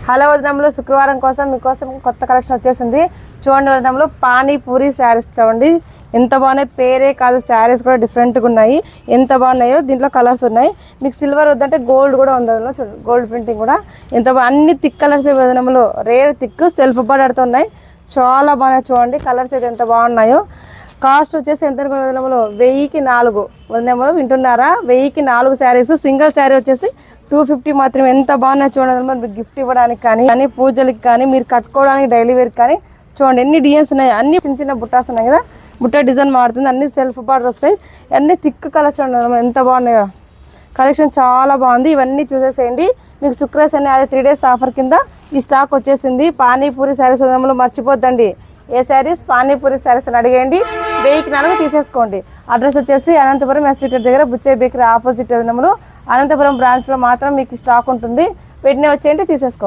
Hello వదనంలో శుక్రవారం కోసం మీకోసం కొత్త కలెక్షన్ వచ్చేసింది. చూడండి వదనంలో పానీపూరి శారీస్ చూడండి ఎంత బాగున్నాయి. పేరే కాదు శారీస్ కూడా డిఫరెంట్గా ఉన్నాయి. ఎంత బాగున్నాయో దీంట్లో కలర్స్ ఉన్నాయి. మీకు సిల్వర్ వద్దంటే గోల్డ్ కూడా ఉంది. చూడండి గోల్డ్ ప్రింటింగ్ కూడా ఎంత అన్ని థిక్ కలర్స్ వదనంలో రేర్ థిక్ సెల్ఫ్ బార్డర్తో ఉన్నాయి. చాలా బాగున్నాయి చూడండి కలర్స్ అయితే ఎంత బాగున్నాయో. కాస్ట్ వచ్చేసి ఎంత వదనంలో 1000కి 4 వదనంలో వింటున్నారా 1000కి 4 శారీస్. సింగిల్ శారీ వచ్చేసి 250 మాత్రమే. ఎంత బాగున్నాయి చూడండి. మీరు గిఫ్ట్ ఇవ్వడానికి కానీ పూజలకి కానీ మీరు కట్టుకోవడానికి డైలీ వేర్ కానీ చూడండి ఎన్ని డిజైన్స్ ఉన్నాయి. అన్ని చిన్న చిన్న బుట్టాస్ ఉన్నాయి కదా, బుట్ట డిజైన్ మారుతుంది. అన్ని సెల్ఫ్ బార్డర్ వస్తాయి. అన్ని థిక్ కలర్ చూడండి ఎంత బాగున్నాయో. కలెక్షన్ చాలా బాగుంది. ఇవన్నీ చూసేసేయండి. మీకు శుక్రవారం అనే అదే 3 days ఆఫర్ కింద ఈ స్టాక్ వచ్చేసింది. పానీపూరి శారీస్ వదనంలో మర్చిపోద్దండి. ఏ శారీస్ పానీపూరి శారీస్ అని అడిగేయండి. 1000కి 4 తీసేసుకోండి. అడ్రస్ వచ్చేసి అనంతపురం ఎస్వీట్ దగ్గర బుచ్చయ్య బేకరీ ఆపోజిట్ వదనంలో అనంతపురం బ్రాంచ్లో మాత్రం మీకు స్టాక్ ఉంటుంది. వెంటనే వచ్చేయండి తీసేసుకోండి.